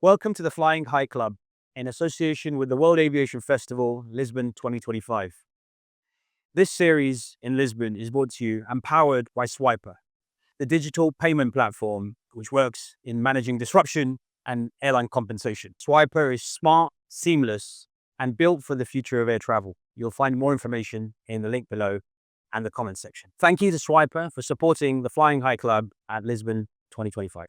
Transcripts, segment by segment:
Welcome to the Flying High Club in association with the World Aviation Festival, Lisbon 2025. This series in Lisbon is brought to you and powered by Swiper, the digital payment platform which works in managing disruption and airline compensation. Swiper is smart, seamless, and built for the future of air travel. You'll find more information in the link below and the comment section. Thank you to Swiper for supporting the Flying High Club at Lisbon 2025.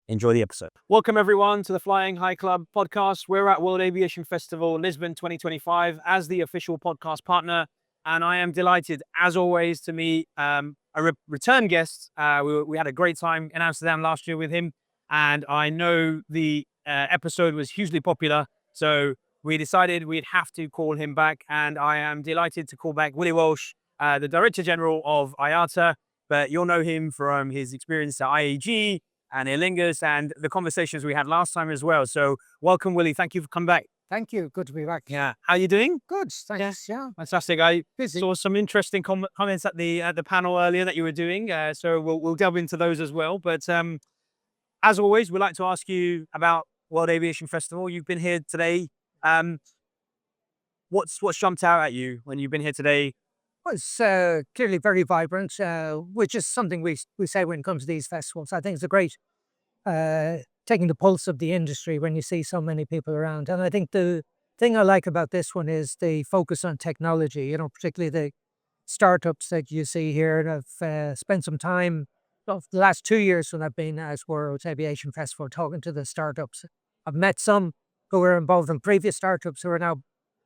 Enjoy the episode. Welcome everyone to the Flying High Club podcast. We're at World Aviation Festival, Lisbon 2025 as the official podcast partner. And I am delighted, as always, to meet a return guest. We had a great time in Amsterdam last year with him. And I know the episode was hugely popular. So we decided we'd have to call him back. And I am delighted to call back Willie Walsh, the Director General of IATA. But you'll know him from his experience at IAG and Aer Lingus and the conversations we had last time as well. So welcome, Willie. Thank you for coming back. Thank you. Good to be back. Yeah. How are you doing? Good. Thanks. Yeah. Fantastic. I Busy. saw some interesting comments at the panel earlier that you were doing. So we'll delve into those as well. But as always, we'd like to ask you about World Aviation Festival. You've been here today. What's jumped out at you when you've been here today? It's clearly very vibrant, which is something we say when it comes to these festivals. I think it's a great taking the pulse of the industry when you see so many people around. And I think the thing I like about this one is the focus on technology, you know, particularly the startups that you see here. And I've spent some time of the last 2 years when I've been at World Aviation Festival talking to the startups. I've met some who were involved in previous startups who are now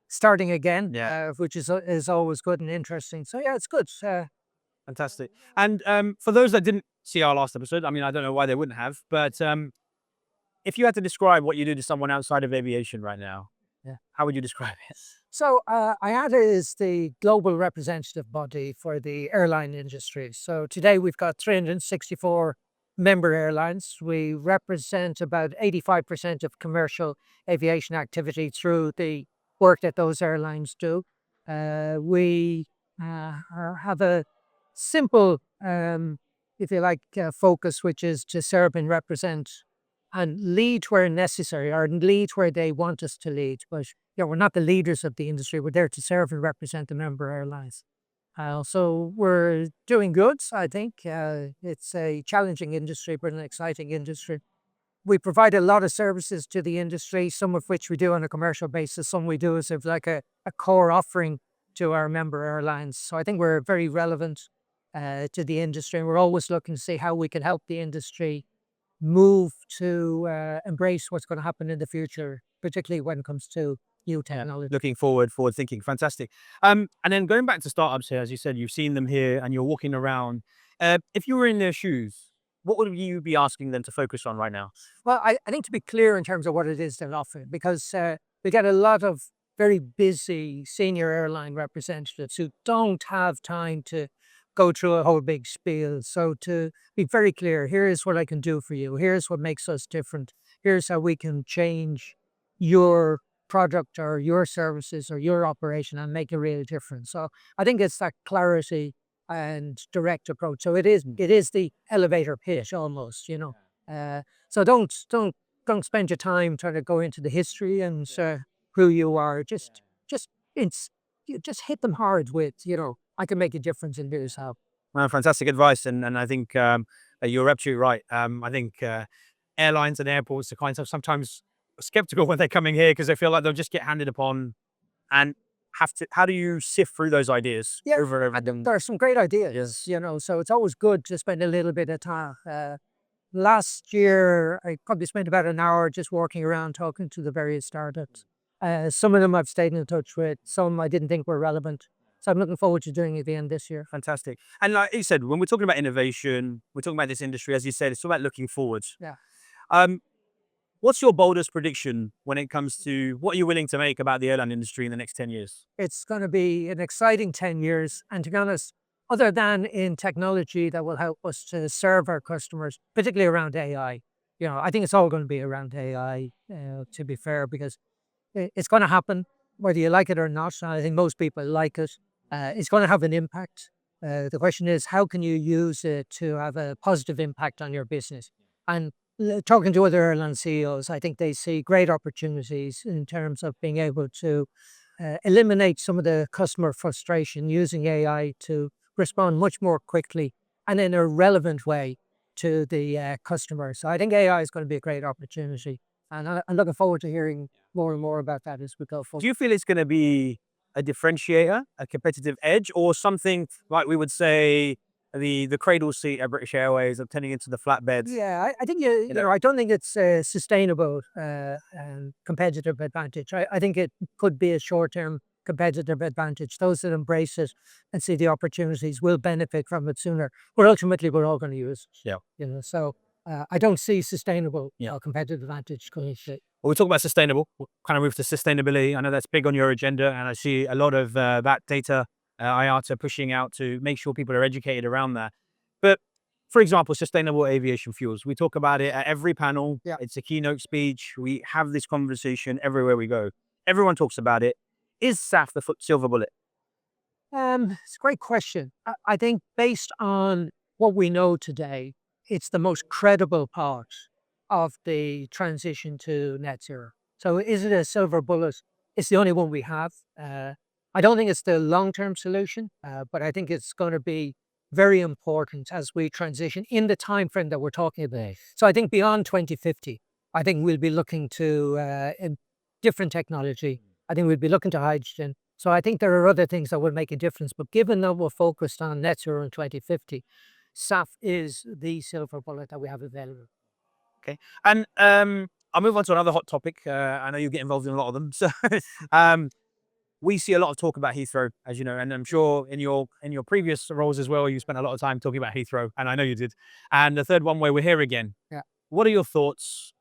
starting again, which is always good and interesting. So yeah, it's good. Fantastic. And for those that didn't see our last episode, I mean, I don't know why they wouldn't have, but if you had to describe what you do to someone outside of aviation right now, how would you describe it? So IATA is the global representative body for the airline industry. So today we've got 364 member airlines. We represent about 85% of commercial aviation activity through the work that those airlines do. We have a simple, if you like, focus, which is to serve and represent and lead where necessary, or lead where they want us to lead. But we're not the leaders of the industry. We're there to serve and represent the member airlines. So we're doing good, I think. It's a challenging industry, but an exciting industry. We provide a lot of services to the industry, some of which we do on a commercial basis. Some we do as if like a core offering to our member airlines. So I think we're very relevant to the industry. And we're always looking to see how we can help the industry move to embrace what's going to happen in the future, particularly when it comes to new technology. Looking forward thinking. Fantastic. And then going back to startups here, as you said, you've seen them here and you're walking around. If you were in their shoes, what would you be asking them to focus on right now? Well, I think to be clear in terms of what it is they're offering, because we get a lot of very busy senior airline representatives who don't have time to go through a whole big spiel. So to be very clear, here's what I can do for you. Here's what makes us different. Here's how we can change your product or your services or your operation and make a real difference. So I think it's that clarity and direct approach. So it is the elevator pitch almost, you know. So don't spend your time trying to go into the history and who you are. Just hit them hard with, you know, I can make a difference in here's how. Well, fantastic advice, and I think you're absolutely right. I think airlines and airports are kind of sometimes skeptical when they're coming here because they feel like they'll just get handed upon and have to. How do you sift through those ideas over and over? There are some great ideas, you know, so it's always good to spend a little bit of time. Last year, I probably spent about an hour just walking around talking to the various startups. Some of them I've stayed in touch with, some I didn't think were relevant. So I'm looking forward to doing it again this year. Fantastic. And like you said, when we're talking about innovation, we're talking about this industry, as you said, it's all about looking forwards. Yeah. What's your boldest prediction when it comes to what you're willing to make about the airline industry in the next 10 years? It's going to be an exciting 10 years. And to be honest, other than in technology that will help us to serve our customers, particularly around AI, you know, I think it's all going to be around AI, to be fair, because it's going to happen whether you like it or not. I think most people like it. It's going to have an impact. The question is, how can you use it to have a positive impact on your business? And talking to other airline CEOs, I think they see great opportunities in terms of being able to eliminate some of the customer frustration using AI to respond much more quickly and in a relevant way to the customer. So I think AI is going to be a great opportunity. And I'm looking forward to hearing more and more about that as we go Do forward. you feel it's going to be a differentiator, a competitive edge, or something like we would say the cradle seat at British Airways of turning into the flatbeds? Yeah, I think You know, I don't think it's a sustainable competitive advantage. I think it could be a short-term competitive advantage. Those that embrace it and see the opportunities will benefit from it sooner. But ultimately, we're all going to use it. yeah. So I don't see sustainable Yeah. competitive advantage going forward. Well, we talk about sustainable. We'll kind of move to sustainability. I know that's big on your agenda, and I see a lot of that data IATA pushing out to make sure people are educated around that. But for example, sustainable aviation fuels. We talk about it at every panel. Yeah. It's a keynote speech. We have this conversation everywhere we go. Everyone talks about it. Is SAF the silver bullet? It's a great question. I think based on what we know today, it's the most credible part of the transition to net zero. So is it a silver bullet? It's the only one we have. I don't think it's the long-term solution, but I think it's going to be very important as we transition in the time frame that we're talking about. So I think beyond 2050, I think we'll be looking to different technology. I think we'll be looking to hydrogen. So I think there are other things that will make a difference. But given that we're focused on net zero in 2050, SAF is the silver bullet that we have available. Okay. And I'll move on to another hot topic. I know you get involved in a lot of them. So um, we see a lot of talk about Heathrow, as you know, and I'm sure in your previous roles as well, you spent a lot of time talking about Heathrow, and I know you did. And the third one where we're here again. Yeah. What are your thoughts?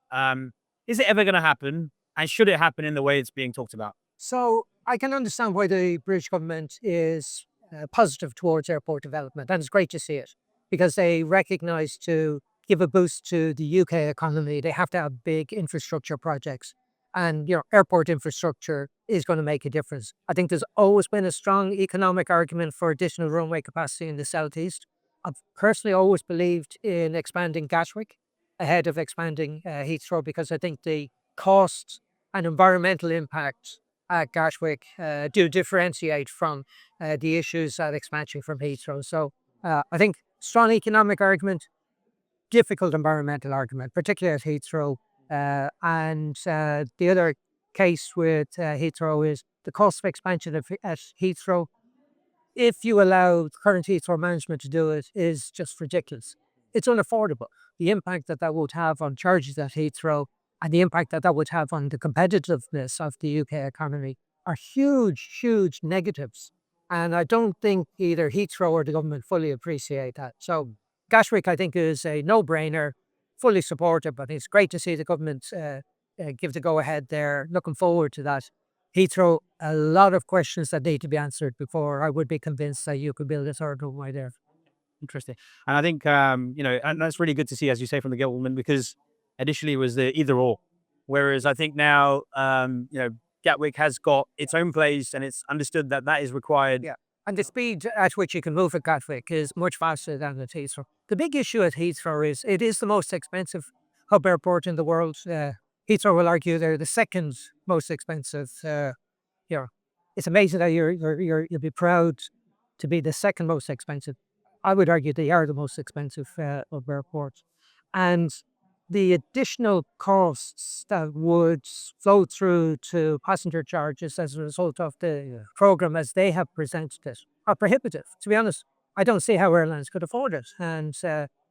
Is it ever going to happen? And should it happen in the way it's being talked about? So I can understand why the British government is positive towards airport development, and it's great to see it because they recognise to give a boost to the UK economy, they have to have big infrastructure projects, and airport infrastructure is going to make a difference. I think there's always been a strong economic argument for additional runway capacity in the southeast. I've personally always believed in expanding Gatwick ahead of expanding Heathrow because I think the costs and environmental impact at Gatwick do differentiate from the issues at expansion from Heathrow. So I think strong economic argument, difficult environmental argument, particularly at Heathrow. And the other case with Heathrow is the cost of expansion at Heathrow, if you allow current Heathrow management to do it, is just ridiculous. It's unaffordable. The impact that that would have on charges at Heathrow and the impact that that would have on the competitiveness of the UK economy are huge, huge negatives. And I don't think either Heathrow or the government fully appreciate that. So Gatwick, I think, is a no-brainer, fully supportive. I think it's great to see the government give the go-ahead there. Looking forward to that. Heathrow, a lot of questions that need to be answered before I would be convinced that you could build a third runway there. Interesting. And I think, and that's really good to see, as you say, from the government, because initially it was the either or. Whereas I think now, Gatwick has got its own place and it's understood that that is required. Yeah. And the speed at which you can move at Gatwick is much faster than at Heathrow. The big issue at Heathrow is it is the most expensive hub airport in the world. Heathrow will argue they're the second most expensive. It's amazing that you'll be proud to be the second most expensive. I would argue they are the most expensive of airports. And the additional costs that would flow through to passenger charges as a result of the program as they have presented it are prohibitive. To be honest, I don't see how airlines could afford it. And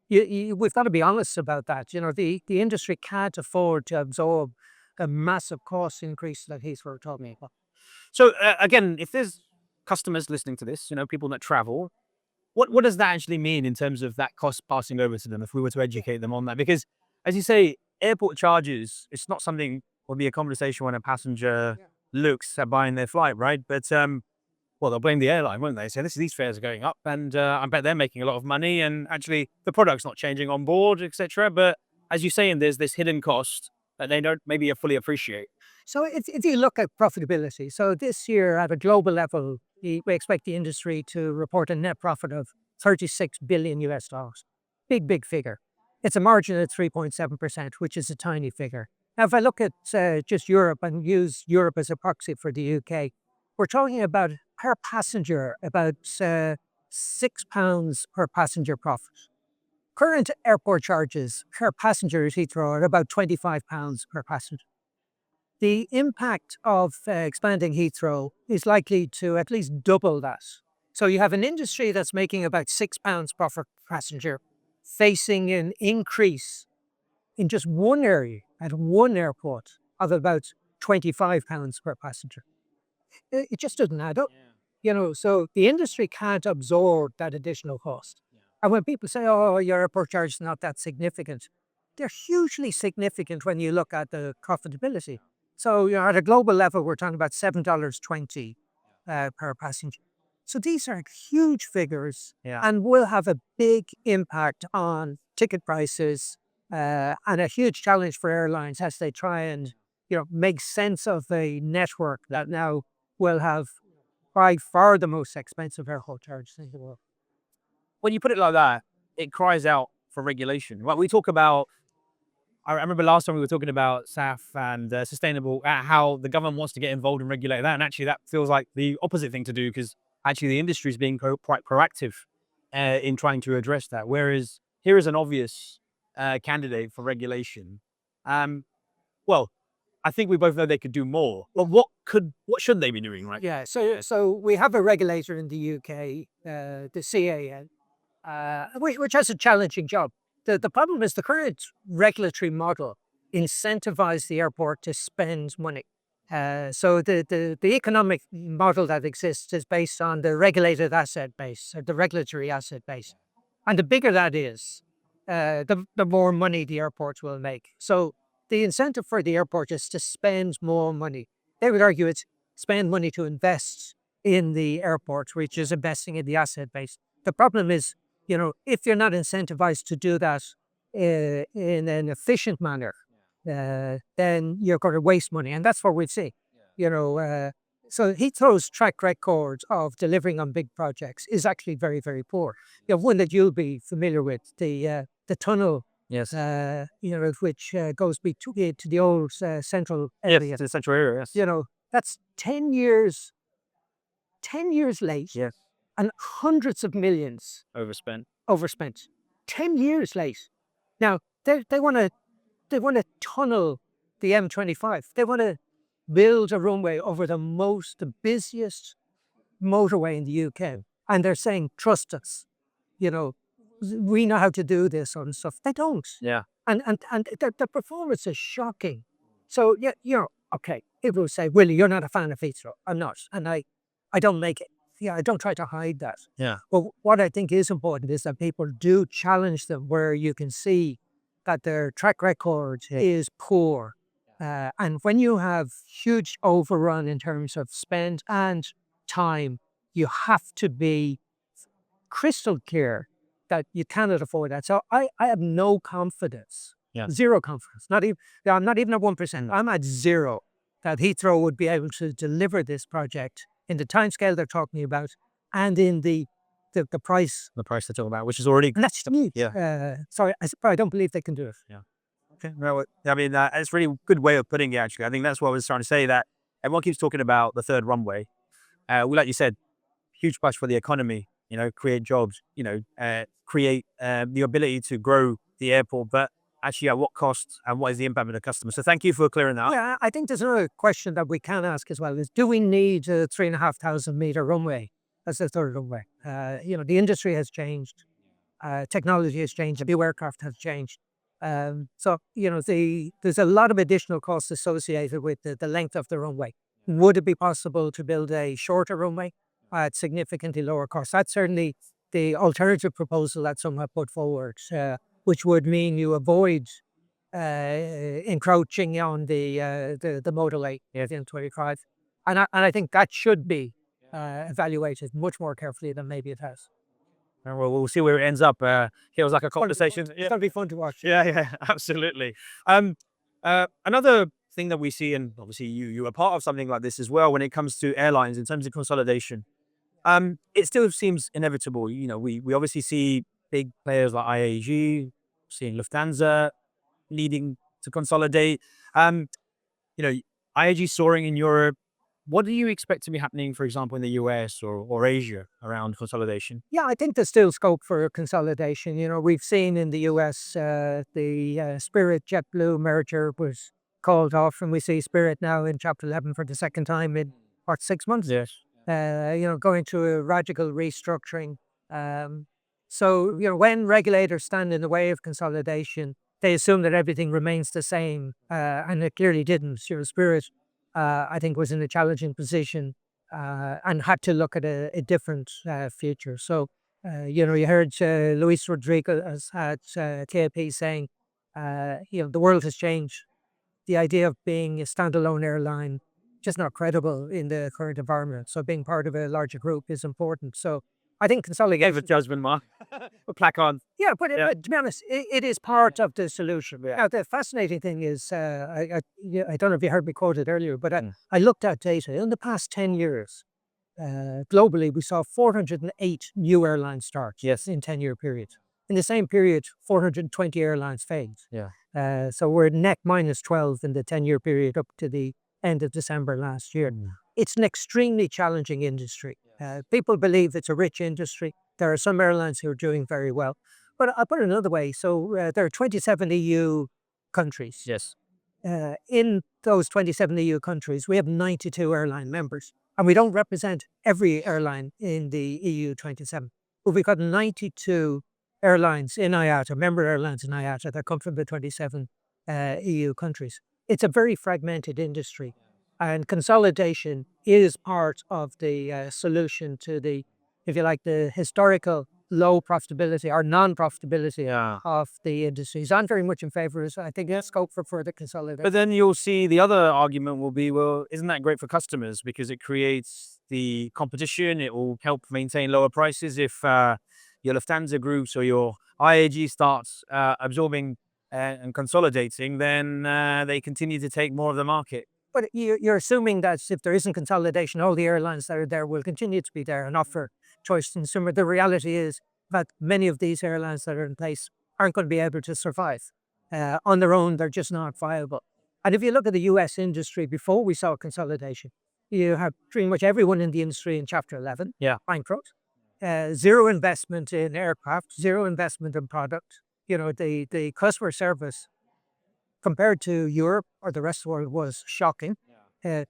we've got to be honest about that. The industry can't afford to absorb a massive cost increase that Heathrow told me about. So again, if there's customers listening to this, people that travel, what does that actually mean in terms of that cost passing over to them if we were to educate them on that? Because as you say, airport charges, it's not something will be a conversation when a passenger looks at buying their flight, right? But well, they'll blame the airline, won't they? Say, these fares are going up and I bet they're making a lot of money and actually the product's not changing on board, etc. But as you say, and there's this hidden cost that they don't maybe fully appreciate. So if you look at profitability, so this year at a global level, we expect the industry to report a net profit of 36 billion US dollars. Big, big figure. It's a margin at 3.7%, which is a tiny figure. Now, if I look at just Europe and use Europe as a proxy for the UK, we're talking about per passenger about £6 per passenger profit. Current airport charges per passenger at Heathrow are about £25 per passenger. The impact of expanding Heathrow is likely to at least double that. So you have an industry that's making about £6 profit per passenger, facing an increase in just one area at one airport of about £25 per passenger. It just doesn't add up. So the industry can't absorb that additional cost. And when people say, oh, your airport charge is not that significant, they're hugely significant when you look at the profitability. So at a global level, we're talking about $7.20 per passenger. So these are huge figures and will have a big impact on ticket prices and a huge challenge for airlines as they try and make sense of a network that now will have by far the most expensive airport charges in the world. When you put it like that, it cries out for regulation. Right? We talk about, I remember last time we were talking about SAF and sustainable, how the government wants to get involved and regulate that. And actually that feels like the opposite thing to do, because actually the industry is being quite proactive in trying to address that. Whereas here is an obvious candidate for regulation. Well, I think we both know they could do more, but what should they be doing, right? Yeah, so we have a regulator in the UK, the CAA, which has a challenging job. The problem is the current regulatory model incentivizes the airport to spend money. So the economic model that exists is based on the regulated asset base, or the regulatory asset base. And the bigger that is, the more money the airports will make. So the incentive for the airport is to spend more money. They would argue it's spend money to invest in the airport, which is investing in the asset base. The problem is, if you're not incentivized to do that in an efficient manner, then you're going to waste money. And that's what we've seen. So Heathrow's track record of delivering on big projects is actually very, very poor. One that you'll be familiar with, the tunnel, Yes. which goes to the old central area. Yes, the central area, yes. That's 10 years late. Yes. And hundreds of millions Overspent. 10 years late. Now, they want to tunnel the M25. They want to build a runway over the busiest motorway in the UK. And they're saying, trust us. We know how to do this sort of stuff. They don't. Yeah. And the performance is shocking. So, okay, people will say, Willie, you're not a fan of Heathrow. I'm not. And I don't make it. I don't try to hide that. Yeah. But what I think is important is that people do challenge them where you can see that their track record is poor. And when you have huge overrun in terms of spend and time, you have to be crystal clear that you cannot afford that. So I have no confidence, zero confidence. I'm not even at 1%. I'm at zero that Heathrow would be able to deliver this project in the timescale they're talking about and in the price. The price they're talking about, which is already... And that's huge. Yeah. Sorry, I don't believe they can do it. Yeah. Okay. No, I mean, it's a really good way of putting it, actually. I think that's what I was trying to say, that everyone keeps talking about the third runway. Like you said, huge push for the economy, create jobs, create the ability to grow the airport, but actually at what cost and what is the impact on the customer? So thank you for clearing that up. Yeah, I think there's another question that we can ask as well is, do we need a 3,500 meter runway as the third runway? The industry has changed. Technology has changed. The new aircraft has changed. So, there's a lot of additional costs associated with the length of the runway. Would it be possible to build a shorter runway at significantly lower cost? That's certainly the alternative proposal that some have put forward, which would mean you avoid encroaching on the motorway in 25. And I think that should be evaluated much more carefully than maybe it has. Well, we'll see where it ends up. Feels like a conversation. It's going to be fun to watch. Yeah, absolutely. Another thing that we see, and obviously you are part of something like this as well, when it comes to airlines in terms of consolidation, it still seems inevitable. We obviously see big players like IAG seeing Lufthansa needing to consolidate. You know, IAG soaring in Europe. What do you expect to be happening, for example, in the US or Asia around consolidation? Yeah, I think there's still scope for consolidation. We've seen in the US the Spirit JetBlue merger was called off, and we see Spirit now in Chapter 11 for the second time in what 6 months. Yes. Going through a radical restructuring. Um, so when regulators stand in the way of consolidation, they assume that everything remains the same, and it clearly didn't. Spirit, I think, was in a challenging position and had to look at a different future. So, you heard Luis Rodriguez at KLP saying, the world has changed. The idea of being a standalone airline just not credible in the current environment. So, being part of a larger group is important. So, I think Gave a consolidation. judgment mark. A plaque on. Yeah, but to be honest, it is part of the solution. Yeah. Now, the fascinating thing is, I don't know if you heard me quoted earlier, but Mm. I looked at data in the past 10 years. Globally, we saw 408 new airlines start. Yes. In 10-year period. In the same period, 420 airlines failed. Yeah. So we're net minus 12 in the 10-year period up to the end of December last year. Mm. It's an extremely challenging industry. People believe it's a rich industry. There are some airlines who are doing very well. But I'll put it another way. So there are 27 EU countries. Yes. In those 27 EU countries, we have 92 airline members. And we don't represent every airline in the EU 27. But we've got 92 airlines in IATA, member airlines in IATA that come from the 27 EU countries. It's a very fragmented industry. And consolidation is part of the solution to the, if you like, the historical low profitability or non-profitability Yeah. of the industries. I'm very much in favor of it. I think there's scope for further consolidation. But then you'll see the other argument will be, well, isn't that great for customers because it creates the competition? It will help maintain lower prices if your Lufthansa groups or your IAG starts absorbing and consolidating, then they continue to take more of the market. But you're assuming that if there isn't consolidation, all the airlines that are there will continue to be there and offer choice to consumer. The reality is that many of these airlines that are in place aren't going to be able to survive. On their own, they're just not viable. And if you look at the US industry before we saw consolidation, you have pretty much everyone in the industry in Chapter 11, Yeah. bankrupt, zero investment in aircraft, zero investment in product. The customer service compared to Europe or the rest of the world was shocking.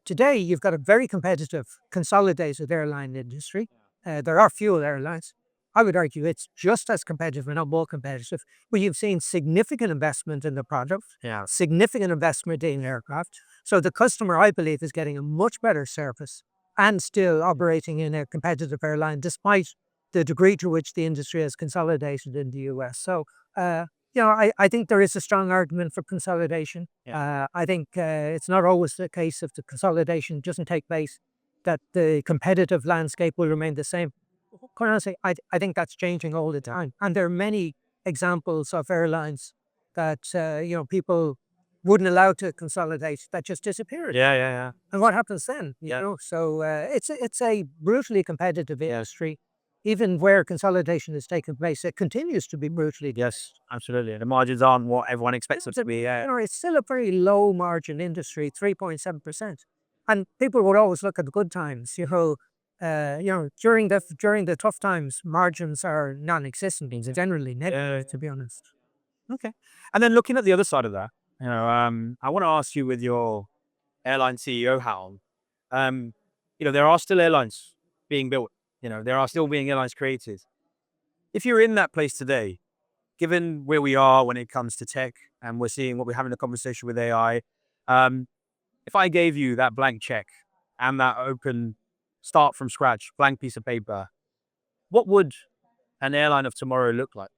Today, you've got a very competitive, consolidated airline industry. There are fewer airlines. I would argue it's just as competitive, and not more competitive. But you've seen significant investment in the product, Yeah. significant investment in aircraft. So the customer, I believe, is getting a much better service and still operating in a competitive airline, despite the degree to which the industry has consolidated in the US. So, I think there is a strong argument for consolidation. Yeah. I think it's not always the case if the consolidation doesn't take place that the competitive landscape will remain the same. Quite honestly, I think that's changing all the time. And there are many examples of airlines that, people wouldn't allow to consolidate that just disappeared. Yeah. Yeah. Yeah. And what happens then? Yeah. So it's a brutally competitive industry. Even where consolidation is taking place, it continues to be brutally. Yes, absolutely. The margins aren't what everyone expects them to be. Yeah. It's still a very low margin industry, 3.7%. And people would always look at the good times. During the tough times, margins are non-existent. Generally negative, to be honest. Okay. And then looking at the other side of that, I want to ask you with your airline CEO hat on, there are still airlines being built. There are still being airlines created. If you're in that place today, given where we are when it comes to tech, and we're seeing what we're having a conversation with AI, if I gave you that blank check and that open start from scratch, blank piece of paper, what would an airline of tomorrow look like?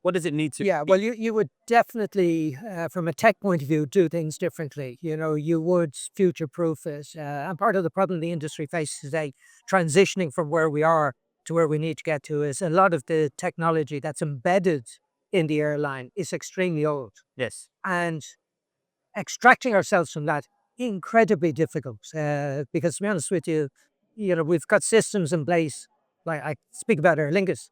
What does it need to Yeah, be? well, you would definitely, from a tech point of view, do things differently. You would future-proof it. And part of the problem the industry faces today, transitioning from where we are to where we need to get to, is a lot of the technology that's embedded in the airline is extremely old. Yes. And extracting ourselves from that, incredibly difficult. Because to be honest with you, we've got systems in place. Like I speak about Aer Lingus.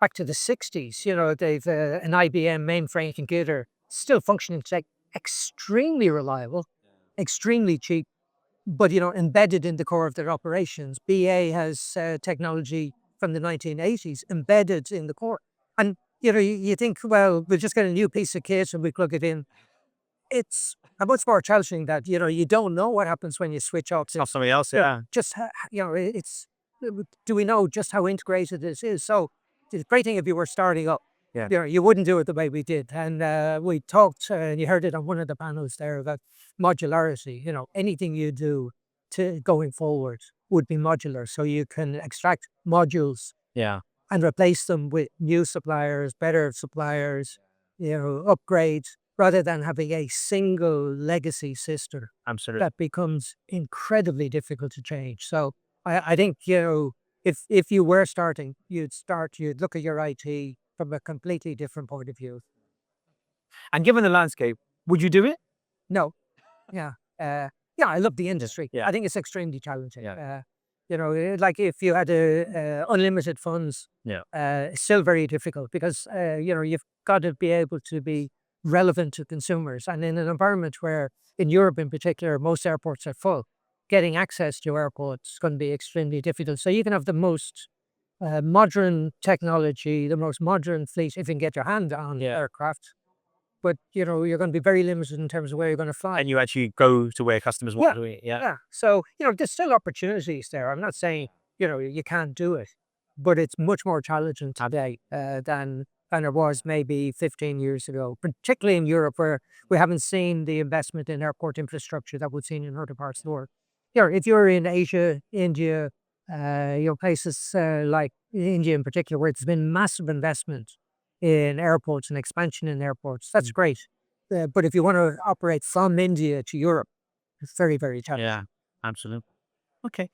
back to the 60s. They've an IBM mainframe computer still functioning today, extremely reliable, extremely cheap, but embedded in the core of their operations. BA has technology from the 1980s embedded in the core, and you think, well, we'll just get a new piece of kit and we plug it in. It's a much more challenging that you don't know what happens when you switch off. It's not something else. Yeah. Just it's do we know just how integrated this is? So the great thing if you were starting up, Yeah. you wouldn't do it the way we did. And we talked, and you heard it on one of the panels there about modularity. Anything you do to going forward would be modular, so you can extract modules Yeah. and replace them with new suppliers, better suppliers, upgrades, rather than having a single legacy system Absolutely. that becomes incredibly difficult to change. So I think, if you were starting, you'd look at your IT from a completely different point of view. And given the landscape, would you do it? No, yeah. Yeah, I love the industry. Yeah. I think it's extremely challenging. Yeah. Like if you had unlimited funds, Yeah. it's still very difficult because, you've got to be able to be relevant to consumers. And in an environment where, in Europe in particular, most airports are full, getting access to airports is going to be extremely difficult. So you can have the most modern technology, the most modern fleet, if you can get your hand on aircraft. But, you're going to be very limited in terms of where you're going to fly. And you actually go to where customers want to eat. Yeah. Yeah. So, there's still opportunities there. I'm not saying, you can't do it, but it's much more challenging today than it was maybe 15 years ago, particularly in Europe, where we haven't seen the investment in airport infrastructure that we've seen in other parts of the world. If you're in Asia, India, places like India in particular, where there's been massive investment in airports and expansion in airports, that's great. But if you want to operate from India to Europe, it's very, very challenging. Yeah. Absolutely. Okay.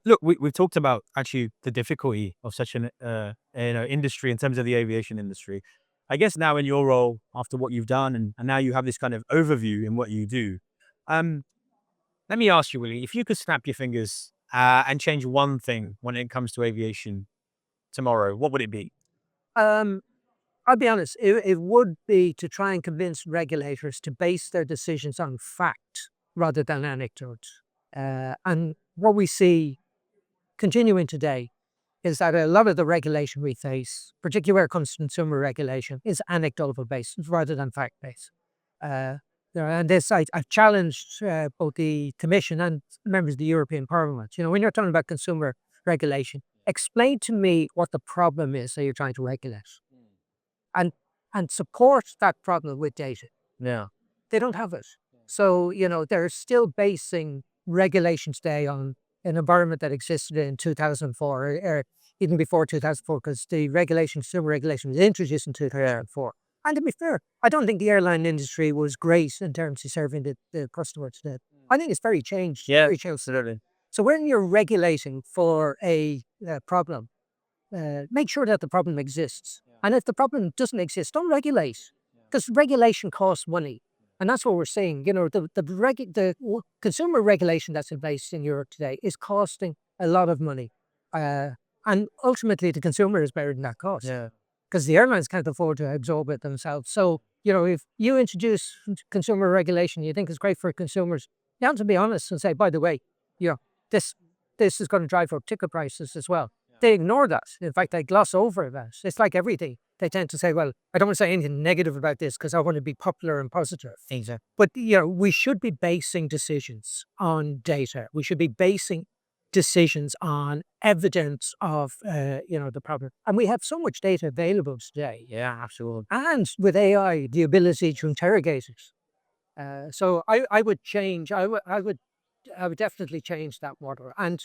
Look, we've talked about actually the difficulty of such an industry in terms of the aviation industry. I guess now in your role, after what you've done, and now you have this kind of overview in what you do. Let me ask you, Willie, if you could snap your fingers and change one thing when it comes to aviation tomorrow, what would it be? Um, I'll be honest, it would be to try and convince regulators to base their decisions on fact rather than anecdote. And what we see continuing today is that a lot of the regulation we face, particularly where it comes to consumer regulation, is anecdotal based rather than fact based. And this, I've challenged both the Commission and members of the European Parliament. When you're talking about consumer regulation, explain to me what the problem is that you're trying to regulate, and support that problem with data. Yeah. They don't have it. So, they're still basing regulation today on an environment that existed in 2004, or even before 2004, because the consumer regulation was introduced in 2004. And to be fair, I don't think the airline industry was great in terms of serving the customer today. I think it's very changed. Yeah, very changed. absolutely. So when you're regulating for a problem, make sure that the problem exists. And if the problem doesn't exist, don't regulate, because regulation costs money. And that's what we're seeing. The consumer regulation that's in place in Europe today is costing a lot of money. And ultimately, the consumer is bearing that cost. Yeah. Because the airlines can't afford to absorb it themselves. So, if you introduce consumer regulation, you think it's great for consumers, you have to be honest and say, by the way, this is going to drive up ticket prices as well. They ignore that. In fact, they gloss over that. It's like everything. They tend to say, well, I don't want to say anything negative about this because I want to be popular and positive. Exactly. But, we should be basing decisions on data. We should be basing decisions on evidence of, the problem. And we have so much data available today. Yeah, absolutely. And with AI, the ability to interrogate it. So I would change, I would definitely change that model. And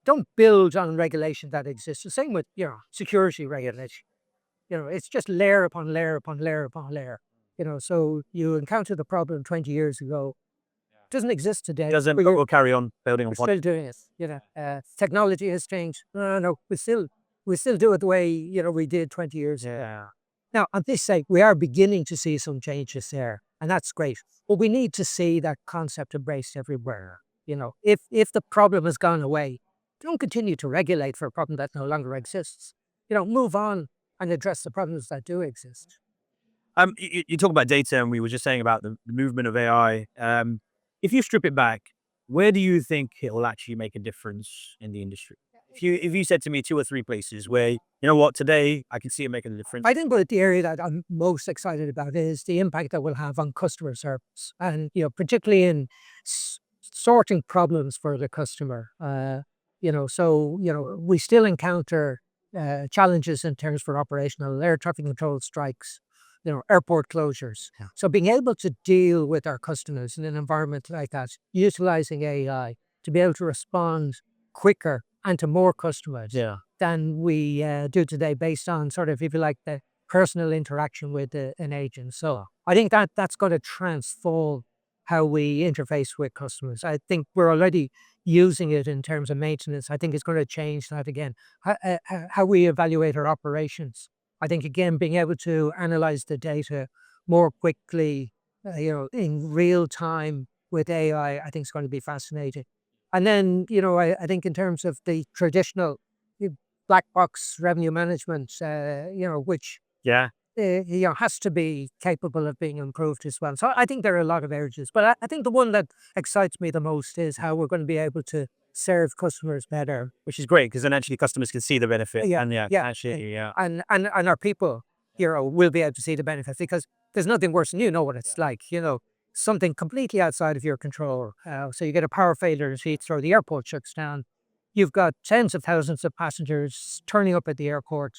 don't build on regulation that exists. The same with, security regulation. It's just layer upon layer upon layer upon layer. So you encountered the problem 20 years ago. Doesn't exist today. We'll carry on building on We're still doing it. Technology has changed. No, we still do it the way we did 20 years ago. Yeah. Now, on this side, we are beginning to see some changes there, and that's great. But we need to see that concept embraced everywhere. If the problem has gone away, don't continue to regulate for a problem that no longer exists. Move on. and address the problems that do exist. You talk about data, and we were just saying about the movement of AI. If you strip it back, where do you think it will actually make a difference in the industry? If you said to me two or three places where you know what today I can see it making a difference. I think that the area that I'm most excited about is the impact that we'll have on customer service, and particularly in sorting problems for the customer. We still encounter challenges in terms for operational air traffic control strikes, airport closures. Yeah. So being able to deal with our customers in an environment like that, utilizing AI to be able to respond quicker and to more customers Yeah. than we do today, based on sort of, if you like, the personal interaction with an agent. So I think that that's going to transform how we interface with customers. I think we're already using it in terms of maintenance. I think it's going to change that again. How we evaluate our operations. I think again, being able to analyze the data more quickly, in real time with AI, I think is going to be fascinating. And then, I think in terms of the traditional uh, black box revenue management, which Yeah. has to be capable of being improved as well. So I think there are a lot of areas, but I think the one that excites me the most is how we're going to be able to serve customers better. Which is great because then actually customers can see the benefit. Yeah, And yeah, yeah, actually, yeah. and our people, will be able to see the benefits, because there's nothing worse than what it's like. Something completely outside of your control. So you get a power failure at Heathrow, the airport shuts down. You've got tens of thousands of passengers turning up at the airport,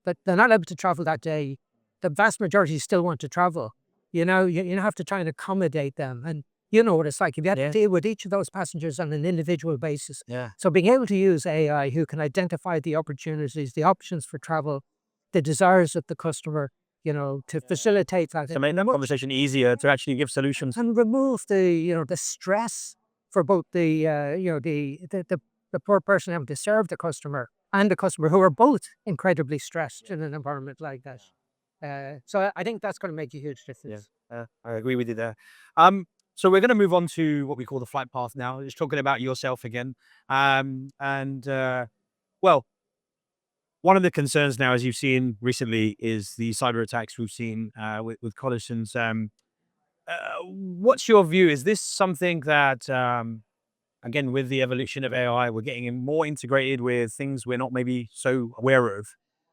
but they're not able to travel that day. The vast majority still want to travel. You have to try and accommodate them. And you know what it's like. If you have to deal with each of those passengers on an individual basis. Yeah. So being able to use AI, who can identify the opportunities, the options for travel, the desires of the customer, to facilitate that. To make that conversation easier, to actually give solutions. And remove the stress for both the poor person having to serve the customer and the customer, who are both incredibly stressed in an environment like that. So I think that's going to make a huge Yeah, difference. I agree with you there. So we're going to move on to what we call the flight path now. Just talking about yourself again. And well, one of the concerns now, as you've seen recently, is the cyber attacks we've seen with Collison's. What's your view? Is this something that, again, with the evolution of AI, we're getting more integrated with things we're not maybe so aware of?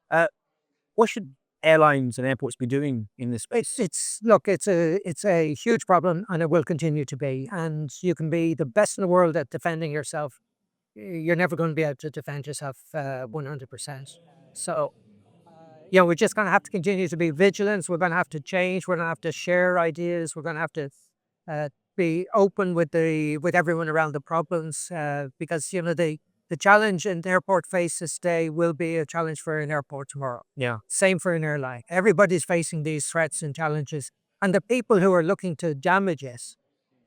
Uh, what should airlines and airports be doing in this space? It's a huge problem, and it will continue to be. And you can be the best in the world at defending yourself. You're never going to be able to defend yourself 100%. So we're just going to have to continue to be vigilant. We're going to have to change. We're going to have to share ideas. We're going to have to be open with everyone around the problems, because the challenge an airport faces today will be a challenge for an airport tomorrow. Yeah. Same for an airline. Everybody's facing these threats and challenges, and the people who are looking to damage us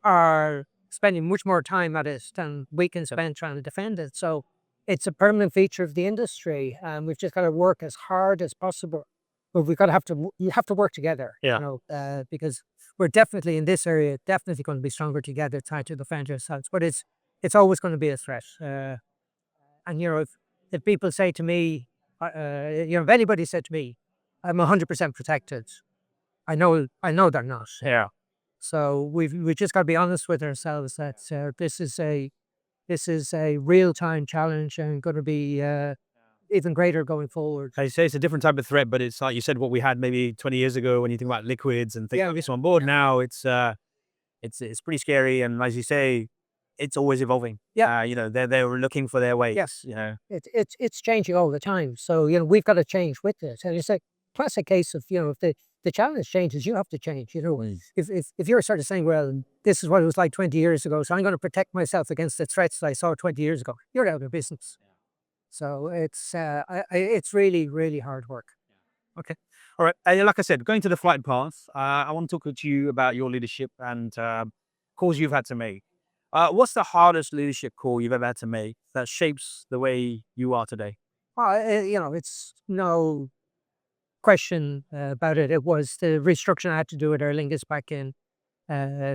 are spending much more time at it than we can spend trying to defend it. So it's a permanent feature of the industry, and we've just got to work as hard as possible. But we've got to you have to work together, Yeah. because we're definitely in this area, definitely going to be stronger together, trying to defend ourselves. But it's always going to be a threat. And if people say to me, if anybody said to me, I'm 100% protected, I know they're not. Yeah. So we just got to be honest with ourselves that this is a real time challenge, and going to be even greater going forward. I say it's a different type of threat, but it's like you said, what we had maybe 20 years ago when you think about liquids and things like this on board. Now it's pretty scary, and as you say, it's always evolving. Yeah. They're looking for their ways. Yes. It's changing all the time. So we've got to change with it, and it's a classic case of if the challenge changes, you have to change. If you're sort of saying, well, this is what it was like 20 years ago, so I'm going to protect myself against the threats that I saw 20 years ago, you're out of business. So it's really, really hard work. Okay. All right. Like I said, going to the flight path, I want to talk to you about your leadership and calls you've had to make. What's the hardest leadership call you've ever had to make that shapes the way you are today? Well, it's no question about it. It was the restructuring I had to do at Aer Lingus back in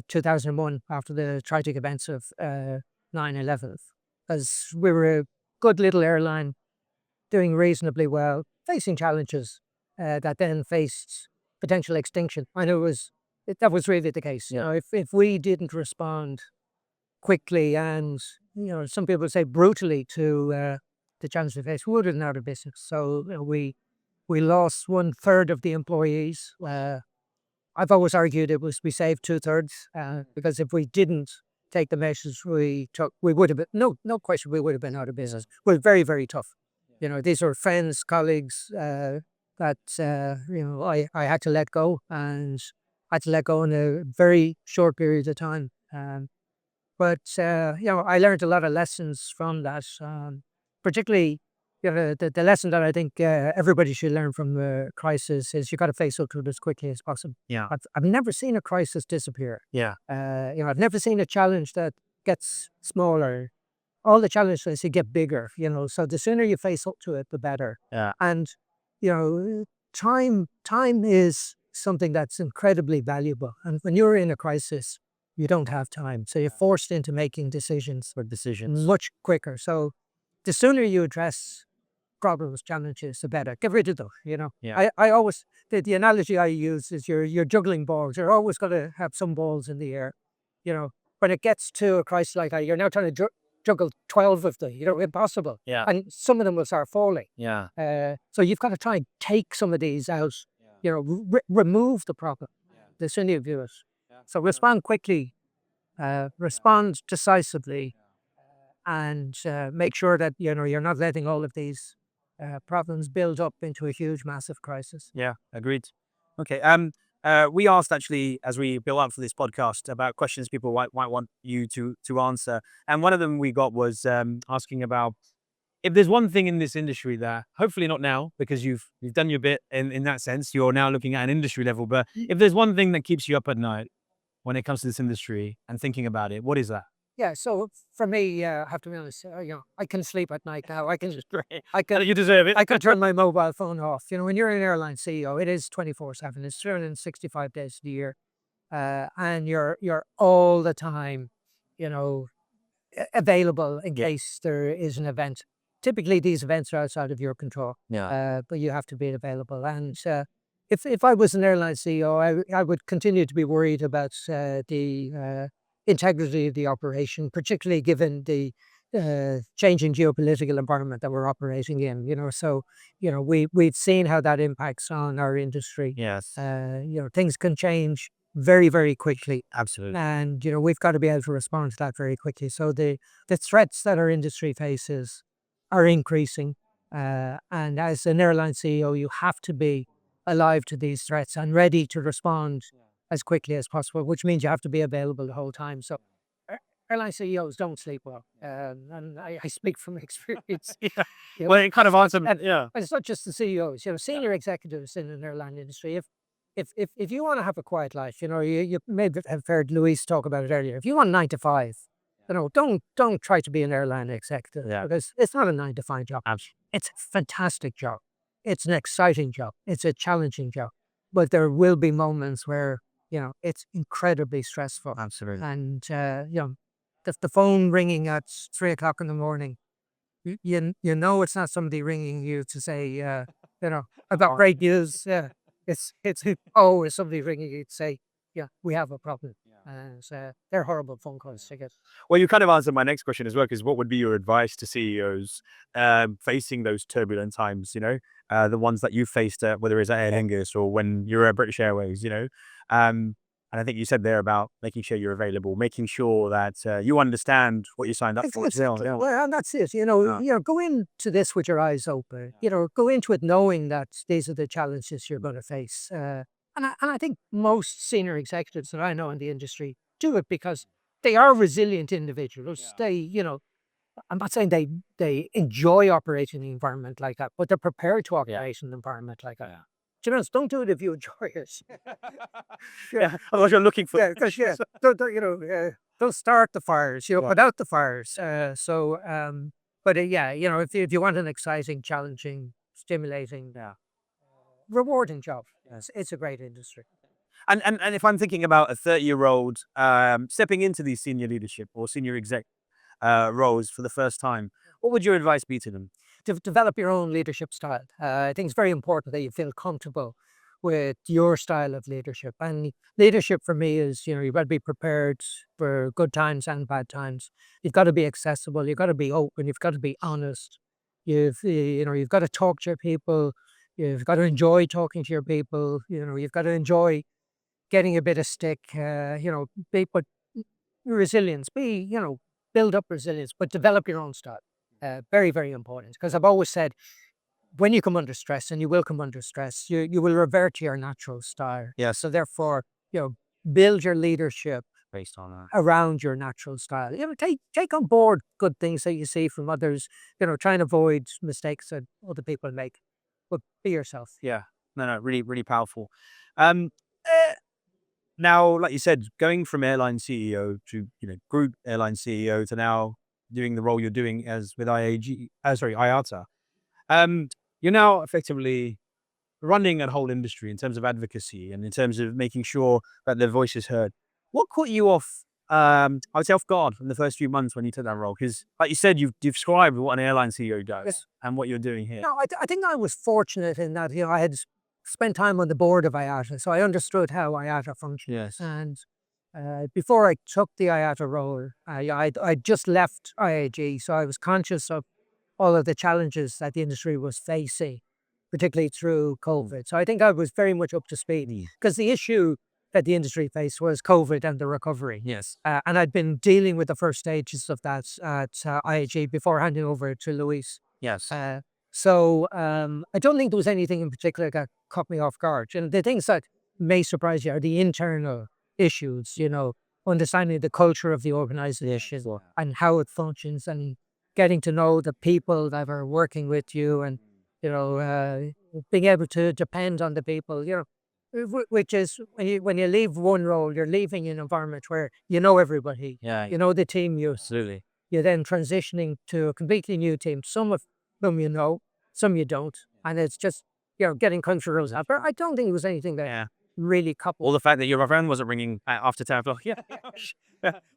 2001 after the tragic events of 9/11, because we were a good little airline doing reasonably well. facing challenges that then faced potential extinction. And that was really the case. You know, if we didn't respond quickly and, you know, some people say brutally to the challenge we faced, we would have been out of business. So you know, we lost 1/3 of the employees. I've always argued we saved 2/3 because if we didn't take the measures we took, we would have been, no question, we would have been out of business. It was very, very tough. You know, these are friends, colleagues that, you know, I had to let go, and I had to let go in a very short period of time. But you know, I learned a lot of lessons from that, particularly, you know, the lesson that I think everybody should learn from the crisis is you got to face up to it as quickly as possible. Yeah. I've never seen a crisis disappear. Yeah. You know, I've never seen a challenge that gets smaller. All the challenges get bigger. You know, so the sooner you face up to it, the better. Yeah. And you know, time is something that's incredibly valuable. And when you're in a crisis, you don't have time, so you're forced into making decisions much quicker. So the sooner you address problems, challenges, the better. Get rid of them, you know. Yeah. I always, the analogy I use is you're juggling balls. You're always going to have some balls in the air. You know, when it gets to a crisis like that, you're now trying to juggle 12 of them. You know, impossible. Yeah. And some of them will start falling. Yeah. So you've got to try and take some of these out. You know, remove the problem. The sooner you do it. So respond quickly, respond decisively, and make sure that, you know, you're not letting all of these problems build up into a huge, massive crisis. Yeah, agreed. Okay. We asked actually as we built up for this podcast about questions people might want you to answer, and one of them we got was asking about if there's one thing in this industry that, hopefully not now because you've done your bit in that sense, you're now looking at an industry level, but if there's one thing that keeps you up at night when it comes to this industry and thinking about it, what is that? Yeah, so for me, I have to be honest. You know, I can sleep at night now. I can You deserve it. I can turn my mobile phone off. You know, when you're an airline CEO, it is 24/7. It's 365 days of the year, and you're all the time, you know, available in case there is an event. Typically, these events are outside of your control. Yeah. But you have to be available. And if I was an airline CEO, I would continue to be worried about the integrity of the operation, particularly given the changing geopolitical environment that we're operating in. You know, so you know we've seen how that impacts on our industry. Yes. You know, things can change very, very quickly. Absolutely. And, you know, we've got to be able to respond to that very quickly. So the threats that our industry faces are increasing. And as an airline CEO, you have to be alive to these threats and ready to respond as quickly as possible, which means you have to be available the whole time. So airline CEOs don't sleep well. And I speak from experience. Yeah. You know, Well, it kind of answered. and Yeah. it's not just the CEOs, you know, senior executives in an airline industry. If you want to have a quiet life, you know, you maybe have heard Luis talk about it earlier. If you want 9 to 5, you know, don't try to be an airline executive because it's not a 9 to 5 job. Absolutely. It's a fantastic job. It's an exciting job. It's a challenging job. But there will be moments where, you know, it's incredibly stressful. Absolutely. And, you know, the phone ringing at 3 o'clock in the morning, you know, it's not somebody ringing you to say, you know, about great news. Yeah. It's always somebody ringing you to say, yeah, we have a problem. And they're horrible phone calls to get. Well, you kind of answered my next question as well, because what would be your advice to CEOs facing those turbulent times, you know, the ones that you faced, whether it's at Aer Lingus or when you're at British Airways, you know? And I think you said there about making sure you're available, making sure that you understand what you signed up for. Exactly. Well, and that's it. You know, go into this with your eyes open. You know, go into it knowing that these are the challenges you're going to face. And I think most senior executives that I know in the industry do it because they are resilient individuals. They, you know, I'm not saying they enjoy operating in an environment like that, but they're prepared to operate in an environment like that. To be honest, don't do it if you enjoy it. Otherwise you're looking for. Because don't, you know, don't start the fires. You know, put out the fires. But yeah, you know, if you want an exciting, challenging, stimulating, rewarding job, it's a great industry. And if I'm thinking about a 30-year-old stepping into these senior leadership or senior exec roles for the first time, what would your advice be to them? develop your own leadership style. I think it's very important that you feel comfortable with your style of leadership. And leadership for me is, you've got to be prepared for good times and bad times. You've got to be accessible. You've got to be open. You've got to be honest. You've got to talk to your people. You've got to enjoy talking to your people. You've got to enjoy getting a bit of stick. But resilience. Build up resilience, but develop your own style. Very, very important. Because I've always said, when you come under stress, and you will come under stress, you will revert to your natural style. Yeah. So therefore, build your leadership Based on that. around your natural style. Take on board good things that you see from others. Try and avoid mistakes that other people make, but be yourself. Yeah. No, really, really powerful. Eh, Now, like you said, going from airline CEO to group airline CEO to now doing the role you're doing as with IATA. You're now effectively running a whole industry in terms of advocacy and in terms of making sure that their voice is heard. What caught you off? I would say off guard in the first few months when you took that role, because, like you said, you've described what an airline CEO does and what you're doing here. No, I think I was fortunate in that I had spent time on the board of IATA, so I understood how IATA functions. Yes. And before I took the IATA role, I just left IAG, so I was conscious of all of the challenges that the industry was facing, particularly through COVID. So I think I was very much up to speed, because the issue that the industry faced was COVID and the recovery. Yes. And I'd been dealing with the first stages of that at IAG before handing over to Luis. Yes. I don't think there was anything in particular that caught me off guard. And the things that may surprise you are the internal issues, understanding the culture of the organization and how it functions, and getting to know the people that are working with you, and, being able to depend on the people, which is when you leave one role, you're leaving an environment where you know everybody, Yeah. you know the team, Absolutely. you're then transitioning to a completely new team. Some of them you know, some you don't. And it's just, getting comfortable with that. But I don't think it was anything that really coupled. Or the fact that your phone wasn't ringing after 10 o'clock. Yeah.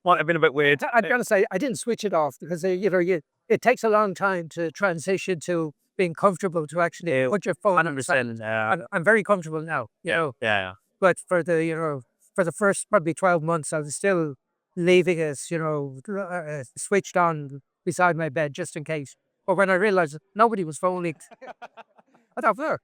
Might have been a bit weird. I've got to say, I didn't switch it off, because, it takes a long time to transition to being comfortable to actually put your phone on. 100%. I'm very comfortable now, Yeah. But for the first probably 12 months, I was still leaving it, switched on beside my bed just in case. But when I realized that nobody was phoning, I thought,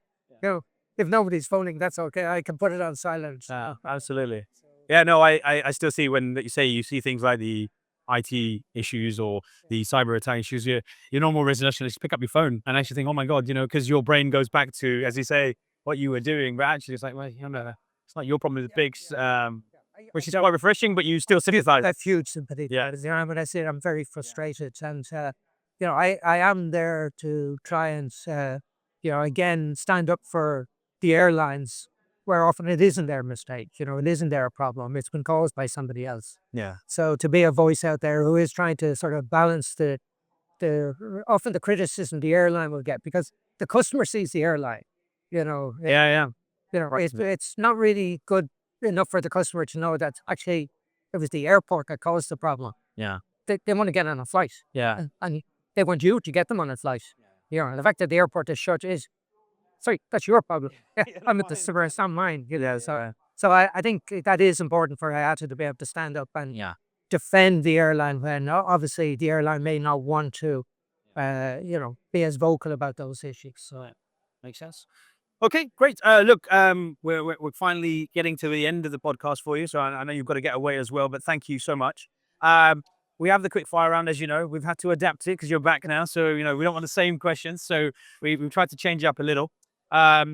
if nobody's phoning, that's okay. I can put it on silent. Absolutely. Yeah, no, I still see when you see things like the IT issues or the cyber attack issues, your normal residential is pick up your phone and actually think, oh my God, because your brain goes back to, as you say, what you were doing. But actually it's like, well, it's not your problem, it's Big's, which is quite refreshing, but you still sympathize. I have huge sympathy. Yeah. When I say I'm very frustrated, and I am there to try and again stand up for the airlines, where often it isn't their mistake. It isn't their problem. It's been caused by somebody else. Yeah. So to be a voice out there who is trying to sort of balance the often the criticism the airline will get, because the customer sees the airline. Yeah. It's not really good enough for the customer to know that actually it was the airport that caused the problem. Yeah. They want to get on a flight. Yeah. And they want you to get them on a flight. The fact that the airport is shut is, sorry, that's your problem. I'm at the server, it's not mine. So I think that is important for IATA to be able to stand up and defend the airline, when obviously the airline may not want to, be as vocal about those issues. So Makes sense. Okay, great. Look, we're finally getting to the end of the podcast for you, so I know you've got to get away as well, but thank you so much. We have the quick fire round, as you know. We've had to adapt it because you're back now, so we don't want the same questions, so we've tried to change it up a little. As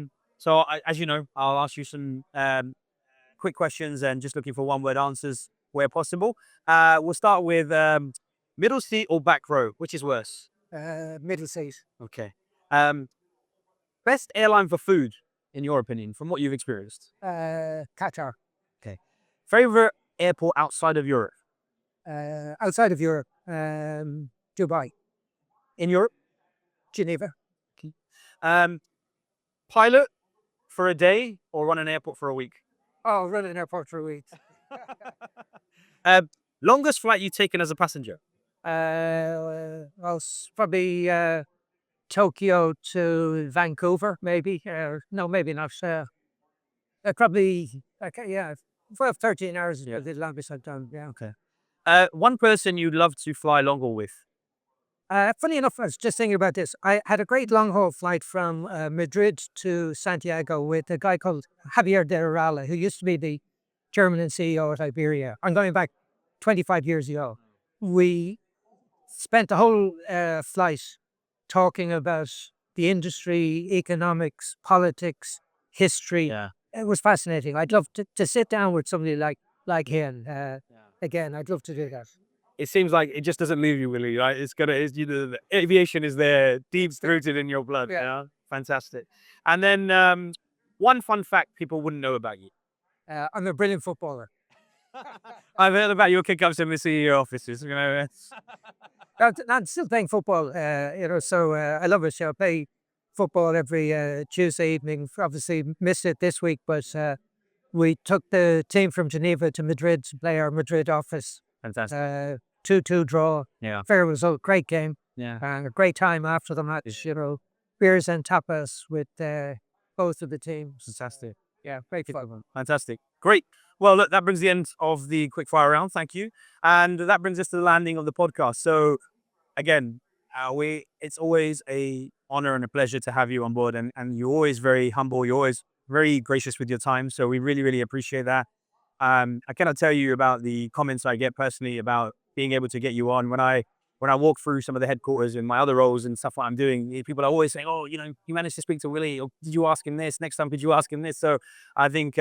you know, I'll ask you some quick questions and just looking for one-word answers where possible. We'll start with middle seat or back row, which is worse? middle seat. Okay. Best airline for food, in your opinion, from what you've experienced? Qatar. Okay. Favorite airport outside of Europe? Outside of Europe, Dubai. In Europe? Geneva. Okay. Pilot for a day or run an airport for a week? Oh, run an airport for a week. Longest flight you've taken as a passenger? Well, probably Tokyo to Vancouver, maybe. No, maybe not. Probably, okay, yeah, 12, 13 hours is the longest I've done. Yeah. Okay. One person you'd love to fly long haul with. Funny enough, I was just thinking about this. I had a great long haul flight from Madrid to Santiago with a guy called Javier de Urala, who used to be the chairman and CEO at Iberia. I'm going back 25 years ago. We spent the whole flight talking about the industry, economics, politics, history. Yeah. It was fascinating. I'd love to sit down with somebody like him. Again, I'd love to do that. It seems like it just doesn't leave you, Willie. Right? The aviation is there, deep rooted in your blood. Yeah. Yeah, fantastic. And then one fun fact people wouldn't know about you. I'm a brilliant footballer. I've heard about your kick-ups in the CEO offices. You know, I'm still playing football, so I love it. So I play football every Tuesday evening. Obviously missed it this week, but we took the team from Geneva to Madrid to play our Madrid office. fantastic. 2-2 draw. Yeah, Fair result, great game, yeah, and a great time after the match. Beers and tapas with both of the teams. fantastic. Yeah, great fun. Fantastic. Great. Well, look, that brings the end of the quickfire round. Thank you. And that brings us to the landing of the podcast. So, again, it's always a honor and a pleasure to have you on board. And you're always very humble. You're always very gracious with your time. So, we really, really appreciate that. I cannot tell you about the comments I get personally about being able to get you on. When I walk through some of the headquarters in my other roles and stuff what I'm doing, people are always saying, "Oh, you managed to speak to Willie, or did you ask him this? Next time, could you ask him this?" So I think,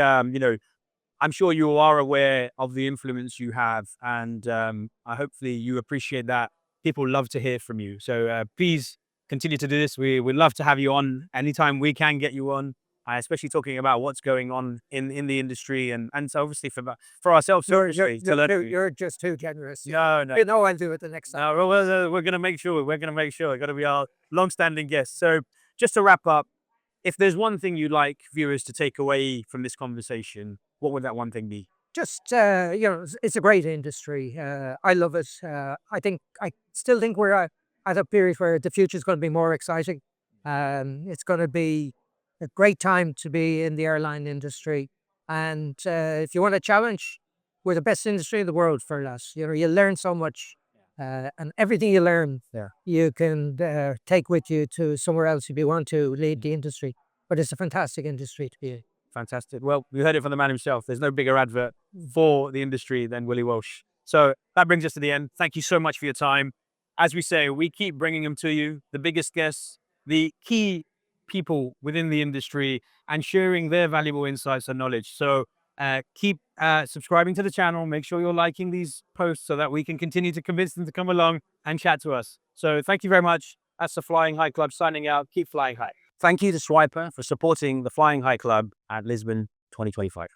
I'm sure you are aware of the influence you have, and I hopefully you appreciate that. People love to hear from you, so please continue to do this. We'd love to have you on anytime we can get you on, especially talking about what's going on in the industry, and so obviously for ourselves, You're just too generous. No, no. I'll do it the next time. No, we're going to make sure. We're going to make sure. Got to be our long-standing guests. So, just to wrap up, if there's one thing you'd like viewers to take away from this conversation, what would that one thing be? Just it's a great industry. I love it. I still think we're at a period where the future is going to be more exciting. It's going to be a great time to be in the airline industry. And if you want a challenge, we're the best industry in the world for us. You learn so much, and everything you learn, you can take with you to somewhere else if you want to lead the industry. But it's a fantastic industry to be in. Fantastic. Well, we heard it from the man himself. There's no bigger advert for the industry than Willie Walsh. So that brings us to the end. Thank you so much for your time. As we say, we keep bringing them to you, the biggest guests, the key people within the industry, and sharing their valuable insights and knowledge. So keep subscribing to the channel. Make sure you're liking these posts so that we can continue to convince them to come along and chat to us. So thank you very much. That's the Flying High Club signing out. Keep flying high. Thank you to Swiper for supporting the Flying High Club at Lisbon 2025.